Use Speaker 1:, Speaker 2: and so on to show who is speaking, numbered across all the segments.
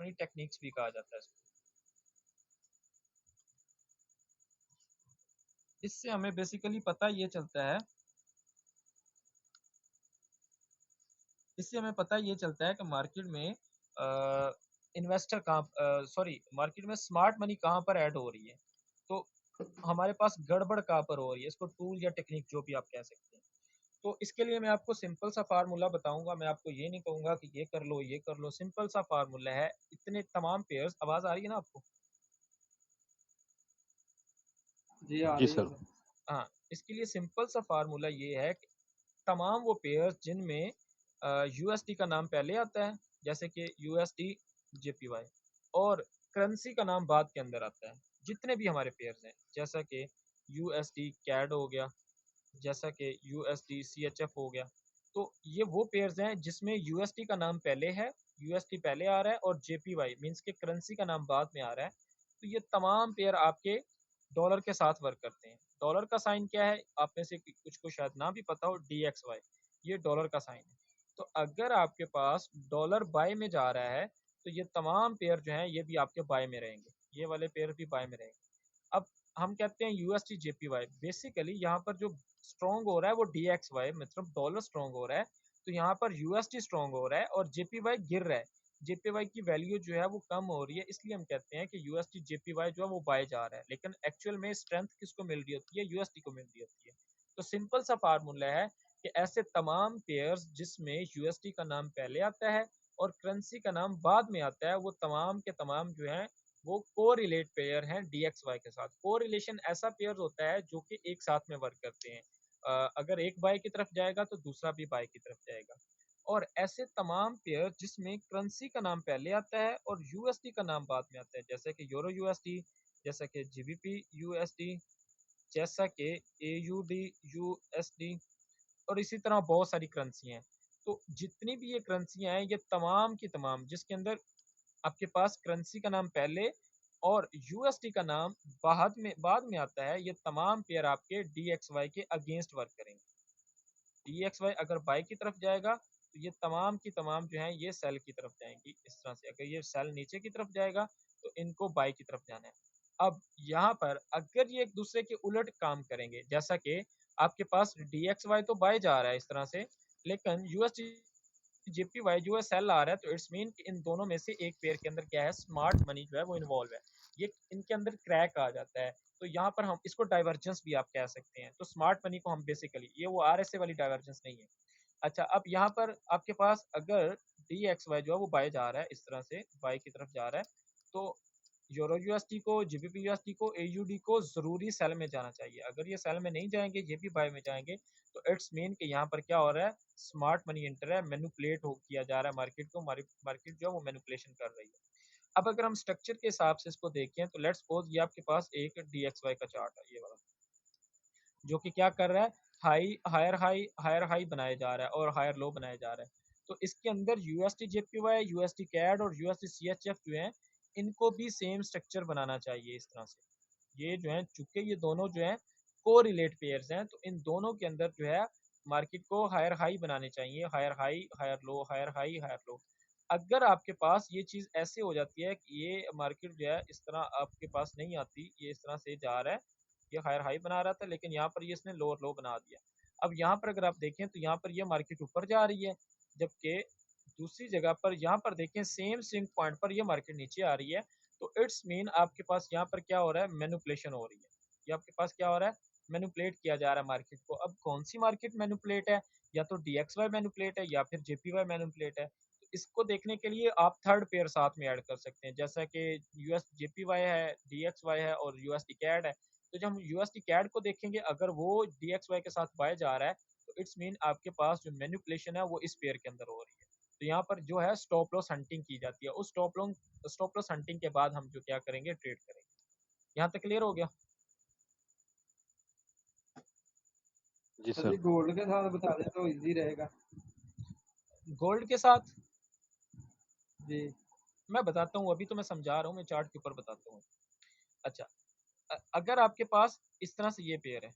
Speaker 1: Money techniques भी कहा जाता है इसको। इससे हमें बेसिकली पता ये चलता है, इससे हमें पता ये चलता है कि मार्केट में इन्वेस्टर कहाँ, सॉरी, मार्केट में स्मार्ट मनी कहाँ पर ऐड हो रही है, तो हमारे पास गड़बड़ कहाँ पर हो रही है, इसको टूल या टेक्निक जो भी आप कह सकते हैं। तो इसके लिए मैं आपको सिंपल सा फार्मूला बताऊंगा, मैं आपको ये नहीं कहूंगा कि ये कर लो ये कर लो, सिंपल सा फार्मूला है। इतने तमाम पेयर्स, आवाज आ रही है ना आपको?
Speaker 2: जी आ
Speaker 3: जी
Speaker 2: रही है
Speaker 3: सर।
Speaker 2: सर।
Speaker 1: हाँ, इसके लिए सिंपल सा फार्मूला ये है कि तमाम वो पेयर्स जिनमें यूएसडी का नाम पहले आता है, जैसे कि यूएसडी जेपीवाई, और करेंसी का नाम बाद के अंदर आता है, जितने भी हमारे पेयर्स हैं, जैसा कि यूएसडी कैड हो गया, जैसा कि यूएसडी सीएचएफ हो गया, तो ये वो पेयर्स हैं जिसमें यूएसडी का नाम पहले है, यूएसडी पहले आ रहा है, और जेपीवाई मींस के करेंसी का नाम बाद में आ रहा है। तो ये तमाम पेयर आपके डॉलर के साथ वर्क करते हैं। डॉलर का साइन क्या है, आप में से कुछ को शायद ना भी पता हो, DXY, ये डॉलर का साइन है। तो अगर आपके पास डॉलर बाय में जा रहा है, तो ये तमाम पेयर जो हैं ये भी आपके बाय में रहेंगे, ये वाले पेयर भी बाय में रहेंगे। अब हम कहते हैं यूएसडी जेपीवाई, बेसिकली यहाँ पर जो स्ट्रॉन्ग हो रहा है वो DXY, मतलब डॉलर स्ट्रॉन्ग हो रहा है, तो यहाँ पर यूएसडी स्ट्रॉन्ग हो रहा है और जेपीवाई गिर रहा है। जेपीवाई की वैल्यू जो है वो कम हो रही है, इसलिए हम कहते हैं कि यूएसडी जेपीवाई जो है वो बाय जा रहा है, लेकिन एक्चुअल में स्ट्रेंथ किसको मिल रही होती है, यूएसडी को मिल रही होती है। तो सिंपल सा फार्मूला है कि ऐसे तमाम पेयर्स जिसमें यूएसडी का नाम पहले आता है और करेंसी का नाम बाद में आता है, वो तमाम के तमाम जो है वो कोरिलेट पेयर हैं DXY के साथ। कोरिलेशन ऐसा पेयर होता है जो कि एक साथ में वर्क करते हैं। अगर एक बाय की तरफ जाएगा तो दूसरा भी बाय की तरफ जाएगा। और ऐसे तमाम पेयर जिसमें करेंसी का नाम पहले आता है और यूएसडी का नाम बाद में आता है, जैसे कि यूरो यूएसडी, जैसा कि जीबीपी यूएसडी, जैसा कि एयूडी यूएसडी, और इसी तरह बहुत सारी करेंसी हैं। तो जितनी भी ये करेंसियां हैं, ये तमाम की तमाम जिसके अंदर आपके पास करेंसी का नाम पहले और यूएसडी का नाम बाद में आता है, ये तमाम पेयर आपके DXY के अगेंस्ट वर्क करेंगे। DXY अगर बाय की तरफ जाएगा तो ये तमाम की तमाम जो है ये सेल की तरफ जाएंगी, इस तरह से। अगर ये सेल नीचे की तरफ जाएगा तो इनको बाय की तरफ जाना है। अब यहाँ पर अगर ये एक दूसरे के उलट काम करेंगे, जैसा कि आपके पास DXY तो बाय जा रहा है इस तरह से, लेकिन यूएसडी जेपीवाई जो है सेल आ रहा है, तो इट्स मीन कि इन दोनों में से एक पेयर के अंदर क्या है, स्मार्ट मनी जो है वो इन्वॉल्व है, ये इनके अंदर क्रैक आ जाता है। तो यहाँ पर हम इसको डाइवर्जेंस भी आप कह सकते हैं। तो स्मार्ट मनी को हम बेसिकली, ये वो RSA वाली डाइवर्जेंस नहीं है। अच्छा, अब यहाँ पर आपके पास अगर DXY जो है वो बाय जा रहा है, इस तरह से बाय की तरफ जा रहा है, तो यूरो यूएसडी को, जीबीपी यूएसडी को, एयूडी को जरूरी सेल में जाना चाहिए। अगर ये सेल में नहीं जाएंगे, ये भी बाय में जाएंगे, तो इट्स मीन कि यहाँ पर क्या हो रहा है, स्मार्ट मनी एंटर है, मैनिपुलेट हो किया जा रहा है मार्केट को, मार्केट जो है वो मैनिपुलेशन कर रही है। अब अगर हम स्ट्रक्चर के हिसाब से इसको देखें, तो लेट्स सपोज ये आपके पास एक DXY का चार्ट है, ये वाला, जो कि क्या कर रहा है, हायर हाई बनाया जा रहा है और हायर लो बनाया जा रहा है। तो इसके अंदर यूएसडी जेपीवाई, यूएसडी कैड और यूएसडी सीएचएफ जो है, इनको भी सेम स्ट्रक्चर बनाना चाहिए इस तरह से। ये जो है, चूंकि ये दोनों जो है को रिलेट पेयर्स हैं, तो इन दोनों के अंदर जो है मार्केट को हायर हाई बनाने चाहिए, higher high higher low, higher high higher low. अगर आपके पास ये चीज़ ऐसे हो जाती है कि ये मार्केट जो है इस तरह आपके पास नहीं आती, ये इस तरह से जा रहा है, ये हायर हाई बना रहा था लेकिन यहाँ पर ये इसने लोअर लो बना दिया। अब यहाँ पर अगर आप देखें तो यहाँ पर ये मार्केट ऊपर जा रही है, जबकि दूसरी जगह पर यहाँ पर देखें सेम स्विंग पॉइंट पर ये मार्केट नीचे आ रही है। तो इट्स मीन आपके पास यहाँ पर क्या हो रहा है, मैनिपुलेशन हो रही है। ये आपके पास क्या हो रहा है, मैनिपुलेट किया जा रहा है मार्केट को। अब कौन सी मार्केट मैनिपुलेट है, या तो DXY मैनिपुलेट है या फिर JPY मैनिपुलेट है। तो इसको देखने के लिए आप थर्ड पेयर साथ में ऐड कर सकते हैं, जैसा कि US JPY है, DXY है और USD कैड है। तो जब हम यूएसडी कैड को देखेंगे, अगर वो DXY के साथ बाय जा रहा है, तो इट्स मीन आपके पास जो मैनिपुलेशन है वो इस पेयर के अंदर हो रही है। तो यहाँ पर जो है स्टॉप लॉस हंटिंग की जाती है। उस स्टॉप लॉस हंटिंग के बाद हम जो क्या करेंगे, ट्रेड करेंगे। यहाँ तक क्लियर हो गया?
Speaker 3: जी
Speaker 2: सर
Speaker 3: सर।
Speaker 2: जी गोल्ड के साथ बता दें तो इजी रहेगा।
Speaker 1: गोल्ड के साथ
Speaker 2: जी
Speaker 1: मैं बताता हूँ, अभी तो मैं समझा रहा हूँ, मैं चार्ट के ऊपर बताता हूँ। अच्छा, अगर आपके पास इस तरह से ये पेयर है,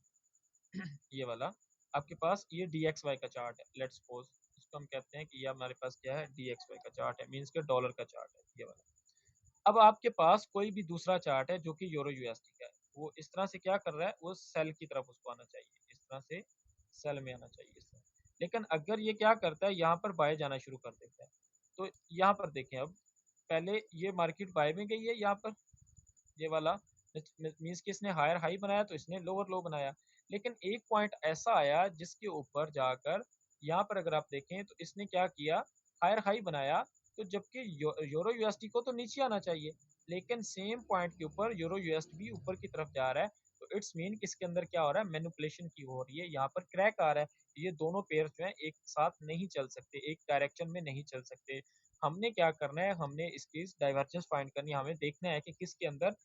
Speaker 1: ये वाला, आपके पास ये DXY का चार्ट है, लेट्स सपोज इसको हम कहते हैं कि ये हमारे पास क्या है, DXY का चार्ट है, मीन्स के डॉलर का चार्ट है, ये वाला। अब आपके पास कोई भी दूसरा चार्ट है जो कि यूरो यूएसडी का है, वो इस तरह से क्या कर रहा है, वो सेल की तरफ उसको आना चाहिए, इस तरह से सेल में आना चाहिए इस तरह। लेकिन अगर ये क्या करता है, यहाँ पर बाय जाना शुरू कर देता है, तो यहाँ पर देखें अब, पहले ये मार्केट बाय में गई है यहाँ पर, ये वाला मीन्स कि इसने हायर हाई बनाया तो इसने लोअर लो बनाया, लेकिन एक पॉइंट ऐसा आया जिसके ऊपर जाकर यहाँ पर अगर आप देखें तो इसने क्या किया, हायर हाई बनाया, तो जबकि यूरो यूएसडी को तो नीचे आना चाहिए, लेकिन सेम पॉइंट के ऊपर यूरो यूएसडी भी ऊपर की तरफ जा रहा है, तो इट्स मीन किसके अंदर क्या हो रहा है, मैनिपुलेशन की हो रही है, यहाँ पर क्रैक आ रहा है। ये दोनों पेयर जो है एक साथ नहीं चल सकते, एक डायरेक्शन में नहीं चल सकते। हमने क्या करना है, हमने इसकी डाइवर्जेंस फाइंड करनी है, हमें देखना है कि किसके अंदर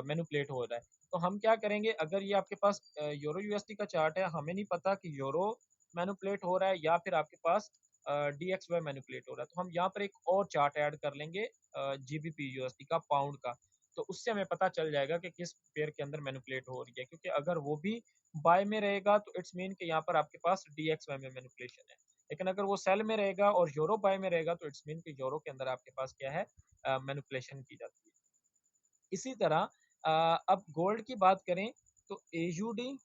Speaker 1: मैनिपुलेट हो रहा है। तो हम क्या करेंगे, अगर ये आपके पास यूरो यूएसडी का चार्ट है, हमें नहीं पता कि यूरो मैनिपुलेट हो रहा है या फिर आपके पास डीएक्सवाई मैनिपुलेट हो रहा है, तो हम यहाँ पर एक और चार्ट ऐड कर लेंगे जीबीपी यूएसडी का, पाउंड का, तो उससे हमें पता चल जाएगा कि किस पेयर के अंदर मैनिपुलेट हो रही है, क्योंकि अगर वो भी बाय में रहेगा तो इट्स मीन कि यहाँ पर आपके पास डीएक्सवाई में मैनिपुलेशन है, लेकिन अगर वो सेल में रहेगा और यूरो बाय में रहेगा तो इट्स मीन कि यूरो के अंदर आपके पास क्या है, मैनिपुलेशन की जाती है। इसी तरह अब गोल्ड की बात करें तो एयूडी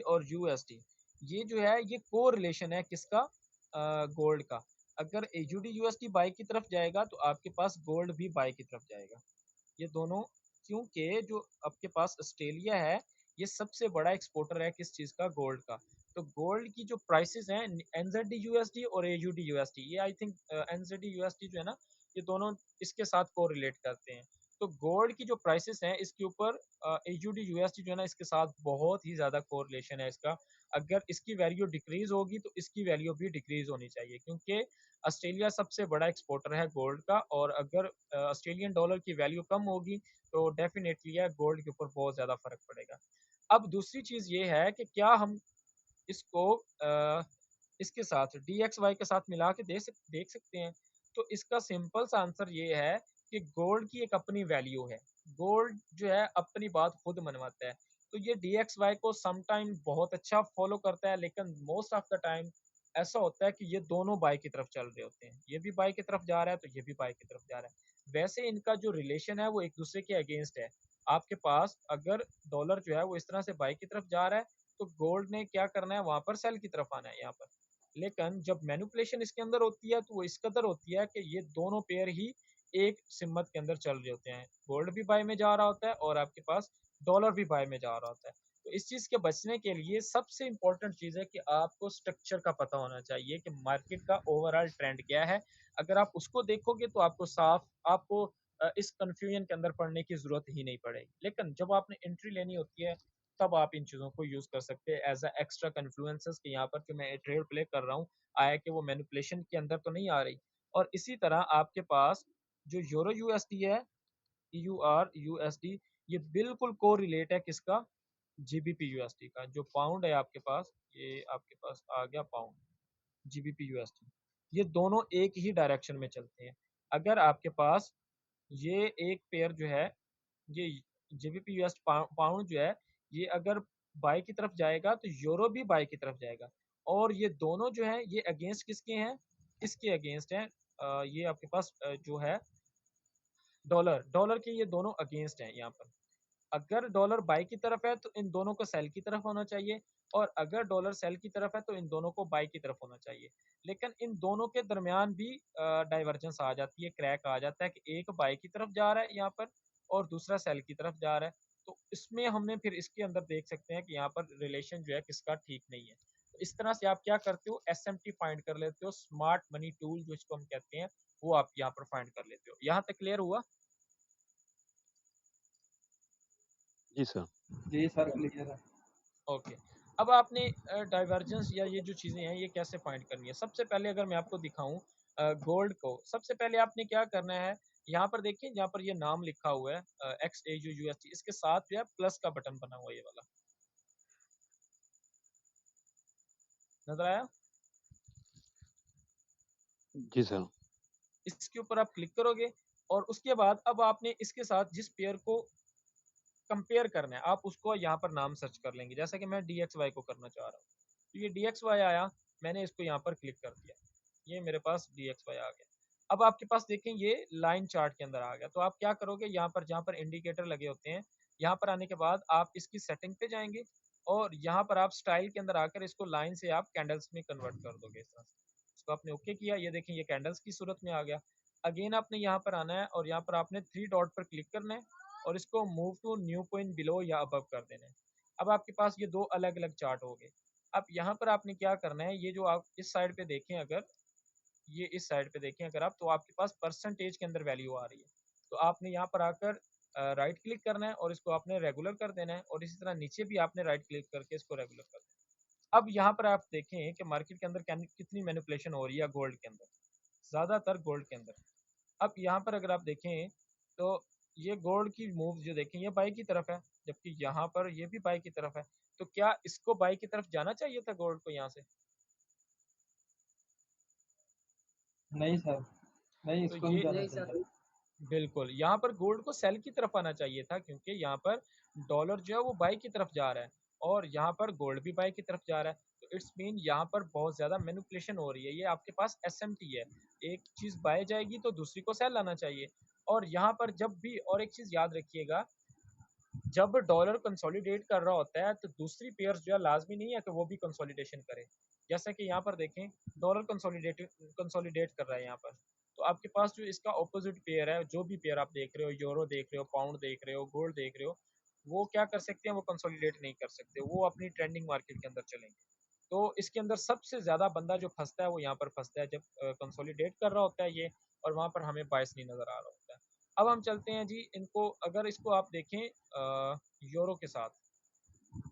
Speaker 1: और यूएसडी, ये जो है ये को रिलेशन है किसका, गोल्ड का। अगर एयूडी यूएसडी बाय की तरफ जाएगा तो आपके पास गोल्ड भी बाय की तरफ जाएगा, ये दोनों, क्योंकि जो आपके पास ऑस्ट्रेलिया है, ये सबसे बड़ा एक्सपोर्टर है किस चीज़ का, गोल्ड का। तो गोल्ड की जो प्राइसेस हैं एनजेडी यूएसडी और एयूडी यूएसडी, ये आई थिंक एनजेडी यूएसडी जो है ना, ये दोनों इसके साथ को रिलेट करते हैं। तो गोल्ड की जो प्राइसेस हैं इसके ऊपर एयूडी यूएसडी जो है ना, इसके साथ बहुत ही ज़्यादा कोरिलेशन है इसका। अगर इसकी वैल्यू डिक्रीज होगी तो इसकी वैल्यू भी डिक्रीज होनी चाहिए, क्योंकि ऑस्ट्रेलिया सबसे बड़ा एक्सपोर्टर है गोल्ड का, और अगर ऑस्ट्रेलियन डॉलर की वैल्यू कम होगी तो डेफिनेटली है गोल्ड के ऊपर बहुत ज़्यादा फ़र्क पड़ेगा। अब दूसरी चीज़ ये है कि क्या हम इसको इसके साथ DXY के साथ मिला के देख सकते हैं? तो इसका सिंपल सा आंसर ये है कि गोल्ड की एक अपनी वैल्यू है। गोल्ड जो है अपनी बात खुद मनवाता है। तो ये DXY को सम टाइम बहुत अच्छा फ़ॉलो करता है, लेकिन मोस्ट ऑफ द टाइम ऐसा होता है कि ये दोनों बाय की तरफ चल रहे होते हैं। ये भी बाय की तरफ जा रहा है, तो ये भी बाय की तरफ जा रहा है। वैसे इनका जो रिलेशन है वो एक-दूसरे के अगेंस्ट है। आपके पास अगर डॉलर जो है वो इस तरह से बाय की तरफ जा रहा है, तो गोल्ड ने क्या करना है, वहाँ पर सेल की तरफ आना है यहाँ पर। लेकिन जब मैनिपुलेशन इसके अंदर होती है तो वो इस कदर होती है कि ये दोनों पेयर ही एक सिमत के अंदर चल रहे होते हैं। गोल्ड भी बाय में जा रहा होता है और आपके पास डॉलर भी बाय में जा रहा होता है। तो इस चीज़ के बचने के लिए सबसे इम्पोर्टेंट चीज़ है कि आपको स्ट्रक्चर का पता होना चाहिए कि मार्केट का ओवरऑल ट्रेंड क्या है। अगर आप उसको देखोगे तो आपको इस कन्फ्यूजन के अंदर पड़ने की ज़रूरत ही नहीं पड़ेगी। लेकिन जब आपने एंट्री लेनी होती है तब आप इन चीज़ों को यूज़ कर सकते हैं एज़ अ एक्स्ट्रा कन्फ्लुएंसेस कि यहाँ पर कि मैं ट्रेड प्ले कर रहा हूँ, आया कि वो मैनिपुलेशन के अंदर तो नहीं आ रही। और इसी तरह आपके पास जो यूरो यूएसडी है, ईयूआर यूएसडी, ये बिल्कुल कोरिलेट है किसका, जीबीपी यूएसडी का। जो पाउंड है आपके पास, ये आपके पास आ गया पाउंड, जीबीपी यूएसडी, ये दोनों एक ही डायरेक्शन में चलते हैं। अगर आपके पास ये एक पेयर जो है, ये जीबीपी यूएस पाउंड जो है, ये अगर बाय की तरफ जाएगा तो यूरो भी बाय की तरफ जाएगा, और ये दोनों जो हैं ये अगेंस्ट किसके हैं, इसके अगेंस्ट हैं। ये आपके पास जो है डॉलर, डॉलर के ये दोनों अगेंस्ट हैं यहाँ पर। अगर डॉलर बाय की तरफ है तो इन दोनों को सेल की तरफ होना चाहिए, और अगर डॉलर सेल की तरफ है तो इन दोनों को बाय की तरफ होना चाहिए। लेकिन इन दोनों के दरमियान भी डाइवर्जेंस आ जाती है, क्रैक आ जाता है कि एक बाय की तरफ जा रहा है यहाँ पर और दूसरा सेल की तरफ जा रहा है। तो इसमें हमने फिर इसके अंदर देख सकते हैं कि यहाँ पर रिलेशन जो है किसका ठीक नहीं है। तो इस तरह से आप क्या करते हो, SMT फाइंड कर लेते हो, स्मार्ट मनी टूल जो इसको हम कहते हैं, वो आप यहाँ पर फाइंड कर लेते हो। यहाँ तक क्लियर हुआ?
Speaker 3: जी सर।
Speaker 2: जी सर, क्लियर है।
Speaker 1: ओके। अब आपने डाइवर्जेंस या ये जो चीज़ें हैं ये कैसे फाइंड करनी है? सबसे पहले अगर मैं आपको दिखाऊँ गोल्ड को, सबसे पहले आपने क्या करना है, यहाँ पर देखिए जहाँ पर ये नाम लिखा हुआ है XAUUSD, इसके साथ जो है प्लस का बटन बना हुआ है ये वाला, नज़र आया?
Speaker 3: जी सर।
Speaker 1: इसके ऊपर आप क्लिक करोगे और उसके बाद अब आपने इसके साथ जिस पेयर को कंपेयर करना है, आप उसको यहाँ पर नाम सर्च कर लेंगे। जैसा कि मैं DXY को करना चाह रहा हूँ। तो ये DXY आया, मैंने इसको यहाँ पर क्लिक कर दिया। ये मेरे पास DXY आ गया। अब आपके पास देखें ये लाइन चार्ट के अंदर आ गया, तो आप क्या करोगे, यहाँ पर जहाँ पर इंडिकेटर लगे होते हैं, यहाँ पर आने के बाद आप इसकी सेटिंग पे जाएँगे और यहाँ पर आप स्टाइल के अंदर आकर इसको लाइन से आप कैंडल्स में कन्वर्ट कर दोगे इस तरह से। इसको आपने ओके किया, ये देखें ये कैंडल्स की सूरत में आ गया। अगेन आपने यहाँ पर आना है और यहाँ पर आपने 3 डॉट पर क्लिक करना है और इसको move to new point below या अबव कर देना है। अब आपके पास ये 2 अलग-अलग चार्ट हो गए। अब यहाँ पर आपने क्या करना है, ये जो आप इस साइड पे देखें अगर, ये इस साइड पे देखें अगर आप, तो आपके पास परसेंटेज के अंदर वैल्यू आ रही है। तो आपने यहाँ पर आकर राइट क्लिक करना है और इसको आपने रेगुलर कर देना है और इसी तरह नीचे भी आपने राइट क्लिक करके इसको रेगुलर कर देना है। अब यहाँ पर आप देखें कि मार्केट के अंदर कितनी मैनिपुलेशन हो रही है गोल्ड के अंदर, ज़्यादातर गोल्ड के अंदर। अब यहाँ पर अगर आप देखें तो ये गोल्ड की मूव जो देखें ये बाई की तरफ है, जबकि यहाँ पर ये भी बाई की तरफ है। तो क्या इसको बाई की तरफ जाना चाहिए था गोल्ड को यहाँ से?
Speaker 2: नहीं सर, नहीं
Speaker 1: तो
Speaker 2: इसको नहीं
Speaker 1: ये
Speaker 2: जाना
Speaker 4: नहीं सर।
Speaker 2: चाहिए।
Speaker 1: बिल्कुल, यहाँ पर गोल्ड को सेल की तरफ आना चाहिए था, क्योंकि यहाँ पर डॉलर जो है वो बाई की तरफ जा रहा है और यहाँ पर गोल्ड भी बाई की तरफ जा रहा है। तो इट्स मीन यहाँ पर बहुत ज़्यादा मैनिपुलेशन हो रही है। ये आपके पास एसएमटी है, एक चीज़ बाय जाएगी तो दूसरी को सेल आना चाहिए। और यहाँ पर जब भी, और एक चीज़ याद रखिएगा, जब डॉलर कंसोलिडेट कर रहा होता है तो दूसरी पेयर्स जो है लाज़मी नहीं है कि वो भी कंसोलिडेशन करे। जैसा कि यहाँ पर देखें, डॉलर कंसोलिडेट कर रहा है यहाँ पर। तो आपके पास जो इसका ऑपोजिट पेयर है, जो भी पेयर आप देख रहे हो, यूरो देख रहे हो, पाउंड देख रहे हो, गोल्ड देख रहे हो, वो क्या कर सकते हैं, वो कंसोलिडेट नहीं कर सकते, वो अपनी ट्रेंडिंग मार्केट के अंदर चलेंगे। तो इसके अंदर सबसे ज़्यादा बंदा जो फँसता है वो यहाँ पर फँसता है जब कंसोलिडेट कर रहा होता है ये, और वहाँ पर हमें बायस नहीं नज़र आ रहा होता है। अब हम चलते हैं जी इनको, अगर इसको आप देखें यूरो के साथ,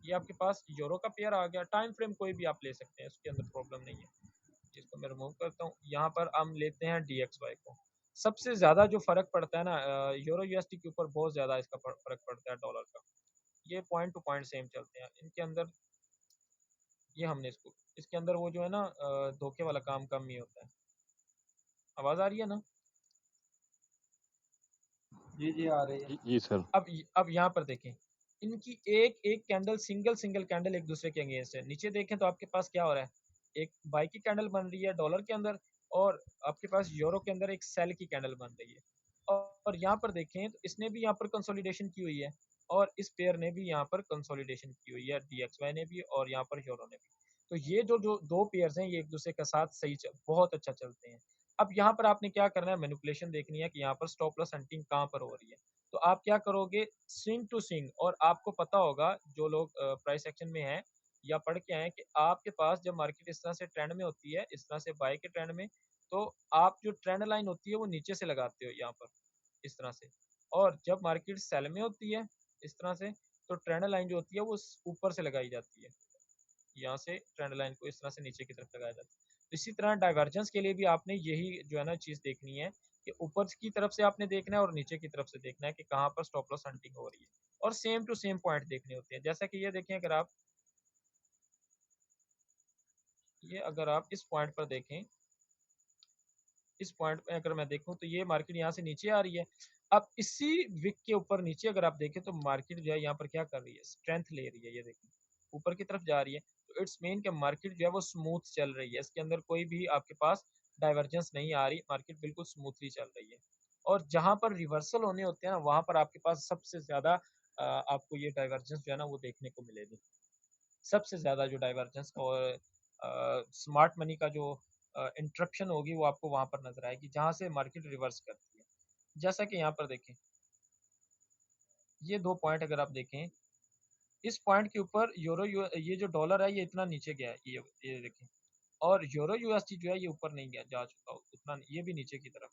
Speaker 1: ये आपके पास यूरो का पेयर आ गया। टाइम फ्रेम कोई भी आप ले सकते हैं, उसके अंदर प्रॉब्लम नहीं है। इसको मैं रिमूव करता हूँ। यहाँ पर हम लेते हैं DXY को। सबसे ज़्यादा जो फ़र्क पड़ता है ना यूरो यूएसडी के ऊपर, बहुत ज़्यादा इसका फ़र्क पड़ता है डॉलर का। ये पॉइंट टू पॉइंट सेम चलते हैं इनके अंदर। ये हमने इसको, इसके अंदर वो जो है ना धोखे वाला काम कम ही होता है। आवाज़ आ रही है ना?
Speaker 2: जी जी आ रही है।
Speaker 3: जी सर।
Speaker 1: अब यहाँ पर देखें, इनकी एक कैंडल, सिंगल कैंडल एक दूसरे के अगेंस्ट है। नीचे देखें तो आपके पास क्या हो रहा है, एक बाई की कैंडल बन रही है डॉलर के अंदर और आपके पास यूरो के अंदर एक सेल की कैंडल बन रही है। और यहाँ पर देखें तो इसने भी यहाँ पर कंसोलिडेशन की हुई है और इस पेयर ने भी यहाँ पर कंसोलिडेशन की हुई है, DXY ने भी और यहाँ पर यूरो ने भी। तो ये जो जो दो पेयर्स हैं ये एक दूसरे के साथ बहुत अच्छा चलते हैं। अब यहाँ पर आपने क्या करना है, मैनिपुलेशन देखनी है कि यहाँ पर स्टॉप लॉस हंटिंग कहाँ पर हो रही है। तो आप क्या करोगे, स्विंग टू स्विंग, और आपको पता होगा जो लोग प्राइस एक्शन में हैं या पढ़ के आए हैं कि आपके पास जब मार्केट इस तरह से ट्रेंड में होती है, इस तरह से बाय के ट्रेंड में, तो आप जो ट्रेंड लाइन होती है वो नीचे से लगाते हो यहाँ पर इस तरह से, और जब मार्केट सेल में होती है इस तरह से, तो ट्रेंड लाइन जो होती है वो ऊपर से लगाई जाती है। यहाँ से ट्रेंड लाइन को इस तरह से नीचे की तरफ लगाया जाता है। तो इसी तरह डाइवर्जेंस के लिए भी आपने यही जो है ना चीज़ देखनी है कि ऊपर की तरफ से आपने देखना है और नीचे की तरफ से देखना है कि कहाँ पर स्टॉप लॉस हंटिंग हो रही है, और सेम टू सेम पॉइंट देखने होते हैं। जैसा कि ये देखें, अगर आप इस पॉइंट पर देखें, इस पॉइंट पे अगर मैं देखूं तो ये मार्केट यहाँ से नीचे आ रही है। अब इसी विक के ऊपर नीचे अगर आप देखें तो मार्केट जो है यहाँ पर क्या कर रही है, स्ट्रेंथ ले रही है। ये देखें ऊपर की तरफ जा रही है। तो इट्स मीन कि मार्केट जो है वो स्मूथ चल रही है, इसके अंदर कोई भी आपके पास डाइवर्जेंस नहीं आ रही, मार्केट बिल्कुल स्मूथली चल रही है। और जहाँ पर रिवर्सल होने होते हैं ना, वहाँ पर आपके पास सबसे ज़्यादा आपको ये डाइवर्जेंस जो है ना वो देखने को मिलेगी। सबसे ज़्यादा जो डाइवर्जेंस और स्मार्ट मनी का जो इंटरप्शन होगी वो आपको वहाँ पर नज़र आएगी, जहाँ से मार्केट रिवर्स करती है। जैसा कि यहाँ पर देखें, ये 2 पॉइंट अगर आप देखें, इस पॉइंट के ऊपर ये जो डॉलर है ये इतना नीचे गया है, ये देखें, और यूरो यूएसडी जो है ये ऊपर नहीं गया, जा चुका उतना, ये भी नीचे की तरफ।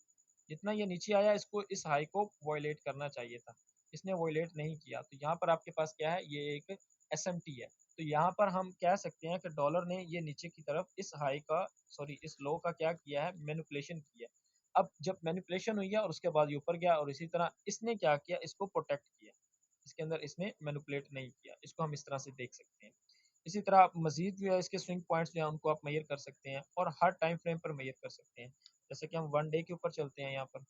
Speaker 1: जितना ये नीचे आया, इसको, इस हाई को वॉयलेट करना चाहिए था, इसने वॉयलेट नहीं किया। तो यहाँ पर आपके पास क्या है, ये एक एसएमटी है। तो यहाँ पर हम कह सकते हैं कि डॉलर ने ये नीचे की तरफ इस हाई का, सॉरी इस लो का क्या किया है, मैनिपुलेशन किया। अब जब मैनिपुलेशन हुई है और उसके बाद ये ऊपर गया, और इसी तरह इसने क्या किया, इसको प्रोटेक्ट किया, इसके अंदर इसने मैनिपुलेट नहीं किया। इसको हम इस तरह से देख सकते हैं। इसी तरह आप मज़ीद जो है इसके स्विंग पॉइंट्स जो हैं उनको आप मेजर कर सकते हैं और हर टाइम फ्रेम पर मेजर कर सकते हैं। जैसे कि हम 1 डे के ऊपर चलते हैं यहाँ पर,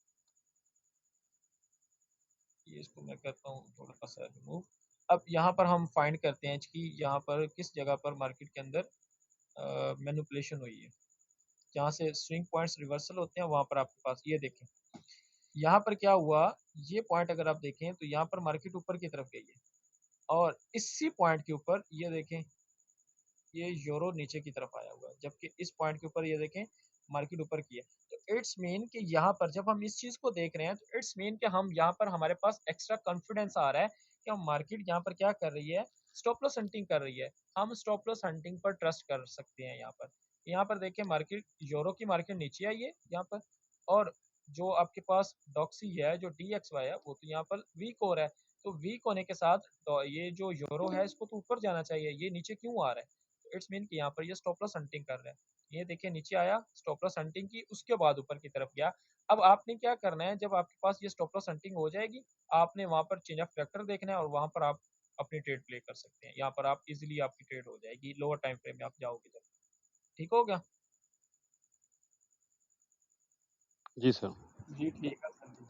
Speaker 1: ये इसको मैं करता हूँ थोड़ा सा रिमूव। अब यहाँ पर हम फाइंड करते हैं कि यहाँ पर किस जगह पर मार्केट के अंदर मैनिपुलेशन हुई है। जहाँ से स्विंग पॉइंट्स रिवर्सल होते हैं वहाँ पर आपके पास ये देखें, यहाँ पर क्या हुआ, ये पॉइंट अगर आप देखें तो यहाँ पर मार्केट ऊपर की तरफ गई है और इसी पॉइंट के ऊपर ये देखें ये यूरो नीचे की तरफ आया हुआ है, जबकि इस पॉइंट के ऊपर ये देखें मार्केट ऊपर की है। तो इट्स मीन कि यहाँ पर जब हम इस चीज़ को देख रहे हैं तो इट्स मीन कि हम यहाँ पर हमारे पास एक्स्ट्रा कॉन्फिडेंस आ रहा है कि हम मार्केट यहाँ पर क्या कर रही है, स्टॉप लॉस हंटिंग कर रही है। हम स्टॉप लॉस हंटिंग पर ट्रस्ट कर सकते हैं यहाँ पर देखिए मार्केट यूरो की मार्केट नीचे आई है यहाँ पर, और जो आपके पास डॉक्सी है जो DXY है वो तो यहाँ पर वीक हो रहा है। तो वीक होने के साथ तो ये जो यूरो है इसको तो ऊपर जाना चाहिए, ये नीचे क्यों आ रहा है? इट्स मीन कि यहाँ पर ये स्टॉप लॉस हंटिंग कर रहा है। ये देखिए नीचे आया, स्टॉप लॉस हंटिंग की, उसके बाद ऊपर की तरफ गया। अब आपने क्या करना है, जब आपके पास ये स्टॉप लॉस हंटिंग हो जाएगी, आपने वहाँ पर चेंज ऑफ फैक्टर देखना है और वहाँ पर आप अपनी ट्रेड प्ले कर सकते हैं। यहाँ पर आप इजीली आपकी ट्रेड हो जाएगी, लोअर टाइम फ्रेम में आप जाओगे जब। ठीक हो गया?
Speaker 3: जी सर।
Speaker 2: जी ठीक है सर जी।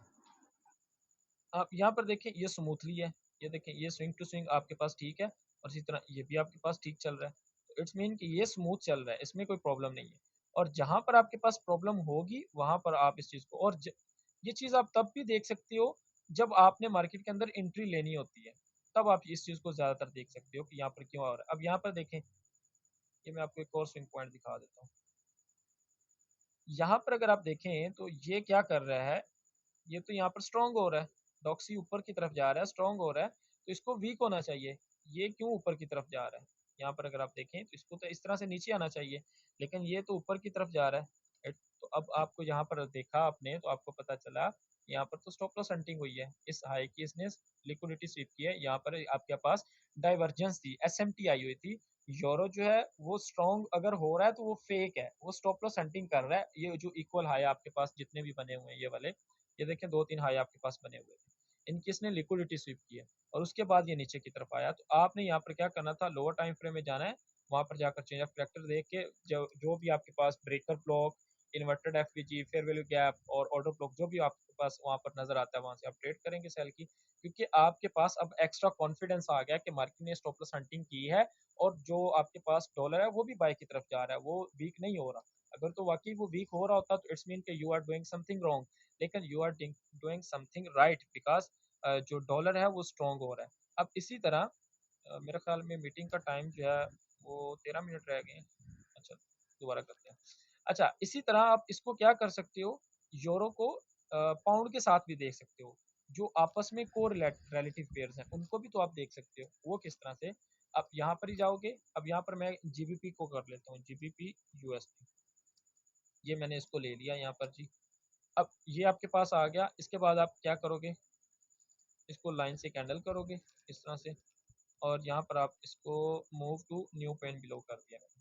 Speaker 1: आप यहाँ पर देखें ये स्मूथली है, ये देखें ये स्विंग टू स्विंग आपके पास ठीक है और इसी तरह ये भी आपके पास ठीक चल रहा है। तो इट्स मीन कि ये स्मूथ चल रहा है, इसमें कोई प्रॉब्लम नहीं है। और जहाँ पर आपके पास प्रॉब्लम होगी वहाँ पर आप इस चीज़ को ये चीज़ आप तब भी देख सकते हो जब आपने मार्केट के अंदर एंट्री लेनी होती है, तब आप इस चीज़ को ज़्यादातर देख सकते हो कि यहाँ पर क्यों आ रहा है। अब यहाँ पर देखें, ये मैं आपको एक और स्विंग पॉइंट दिखा देता हूँ। यहाँ पर अगर आप देखें तो ये क्या कर रहा है, ये तो यहाँ पर स्ट्रॉन्ग हो रहा है, डॉक्सी ऊपर की तरफ जा रहा है, स्ट्रॉन्ग हो रहा है, तो इसको वीक होना चाहिए। ये क्यों ऊपर की तरफ जा रहा है? यहाँ पर अगर आप देखें तो इसको तो इस तरह से नीचे आना चाहिए, लेकिन ये तो ऊपर की तरफ जा रहा है। तो अब आपको यहाँ पर देखा आपने तो आपको पता चला यहाँ पर तो स्टॉप लॉस हंटिंग हुई है, इस हाई की इसने लिक्विडिटी स्वीप की है। यहाँ पर आपके पास डाइवर्जेंस थी, SMT आई हुई थी। यूरो जो है वो स्ट्रॉन्ग अगर हो रहा है तो वो फेक है, वो स्टॉप लॉस हंटिंग कर रहा है। ये जो इक्वल हाई आपके पास जितने भी बने हुए हैं ये वाले, ये देखें 2-3 हाई आपके पास बने हुए थे, इनकी इसने लिक्विडिटी स्वीप की है और उसके बाद ये नीचे की तरफ आया। तो आपने यहाँ पर क्या करना था, लोअर टाइम फ्रेम में जाना है, वहाँ पर जाकर चेंज ऑफ फैक्टर देख के जो भी आपके पास breaker block, inverted FVG, fair value gap और ऑर्डर ब्लॉक जो भी आपके पास वहाँ पर नजर आता है वहाँ से आप ट्रेड करेंगे सेल की, क्योंकि आपके पास अब एक्स्ट्रा कॉन्फिडेंस आ गया कि मार्केट ने स्टॉप लॉस हंटिंग की है और जो आपके पास डॉलर है वो भी बाय की तरफ जा रहा है, वो वीक नहीं हो रहा। अगर तो वाकई वो वीक हो रहा होता तो इट्स मीन कि you are doing something wrong, लेकिन you are doing something right because जो डॉलर है वो स्ट्रॉन्ग हो रहा है। अब इसी तरह मेरे ख्याल में मीटिंग का टाइम जो है वो 13 मिनट रह गए हैं। अच्छा, दोबारा करते हैं। अच्छा, इसी तरह आप इसको क्या कर सकते हो, यूरो को पाउंड के साथ भी देख सकते हो, जो आपस में को रिलेटिव पेयर्स हैं उनको भी तो आप देख सकते हो। वो किस तरह से, आप यहाँ पर ही जाओगे। अब यहाँ पर मैं GBP को कर लेता हूँ, GBP USD, ये मैंने इसको ले लिया यहाँ पर जी। अब ये आपके पास आ गया, इसके बाद आप क्या करोगे, इसको लाइन से कैंडल करोगे इस तरह से, और यहाँ पर आप इसको move to new pen below कर दिया मैंने।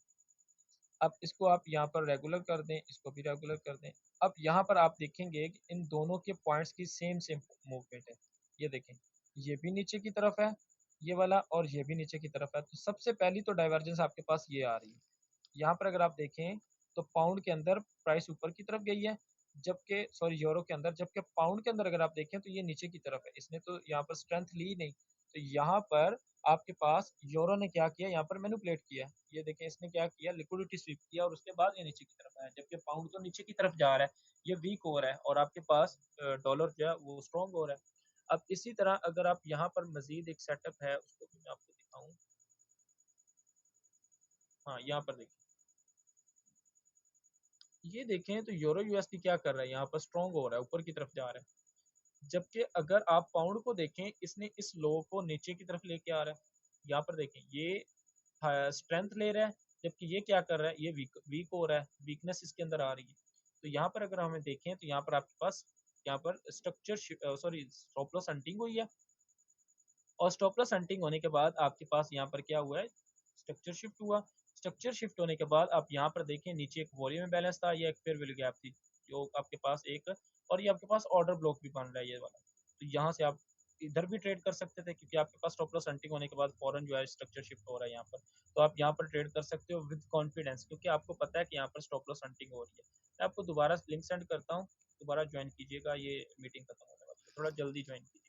Speaker 1: अब इसको आप यहाँ पर रेगुलर कर दें, इसको भी रेगुलर कर दें। अब यहाँ पर आप देखेंगे कि इन दोनों के पॉइंट्स की सेम सेम मूवमेंट है। ये देखें, ये भी नीचे की तरफ है ये वाला, और ये भी नीचे की तरफ है। तो सबसे पहली तो डाइवर्जेंस आपके पास ये आ रही है। यहाँ पर अगर आप देखें तो पाउंड के अंदर प्राइस ऊपर की तरफ गई है, जबकि सॉरी यूरो के अंदर, जबकि पाउंड के अंदर अगर आप देखें तो ये नीचे की तरफ है, इसने तो यहाँ पर स्ट्रेंथ ली नहीं। तो यहाँ पर आपके पास यूरो ने क्या किया, यहाँ पर मैनिपुलेट किया। ये देखें इसने क्या किया, लिक्विडिटी स्वीप किया और उसके बाद ये नीचे की तरफ आया, जबकि पाउंड तो नीचे की तरफ जा रहा है, ये वीक हो रहा है और आपके पास डॉलर जो है वो स्ट्रॉन्ग हो रहा है। अब इसी तरह अगर आप यहाँ पर मजीद एक सेटअप है उसको भी मैं आपको दिखाऊं। हाँ, यहाँ पर देखिए, ये देखें तो यूरो USD क्या कर रहा है, यहाँ पर स्ट्रॉन्ग हो रहा है, ऊपर की तरफ जा रहा है। जबकि अगर आप पाउंड को देखें, इसने इस लो को नीचे की तरफ लेके आ रहा है। यहाँ पर देखें ये स्ट्रेंथ ले रहा है, जबकि ये क्या कर रहा है, ये वीक वीक हो रहा है, वीकनेस इसके अंदर आ रही है। तो यहाँ पर अगर हमें देखें तो यहाँ पर आपके पास यहाँ पर structure sorry stop loss hunting हुई है, और स्टॉप लॉस हंटिंग होने के बाद आपके पास यहाँ पर क्या हुआ है, स्ट्रक्चर शिफ्ट हुआ। स्ट्रक्चर शिफ्ट होने के बाद आप यहाँ पर देखें नीचे एक वॉल्यूम बैलेंस था, या एक फेयर वैल्यू गैप थी जो आपके पास एक, और ये आपके पास ऑर्डर ब्लॉक भी बन रहा है ये वाला। तो यहाँ से आप इधर भी ट्रेड कर सकते थे, क्योंकि आपके पास स्टॉप लॉस हंटिंग होने के बाद फॉरन जो है स्ट्रक्चर शिफ्ट हो रहा है यहाँ पर। तो आप यहाँ पर ट्रेड कर सकते हो विद कॉन्फिडेंस, क्योंकि आपको पता है कि यहाँ पर स्टॉप लॉस हंटिंग हो रही है। मैं आपको दोबारा लिंक सेंड करता हूँ, दोबारा ज्वाइन कीजिएगा, ये मीटिंग खत्म होने वाली है, थोड़ा जल्दी ज्वाइन कीजिए।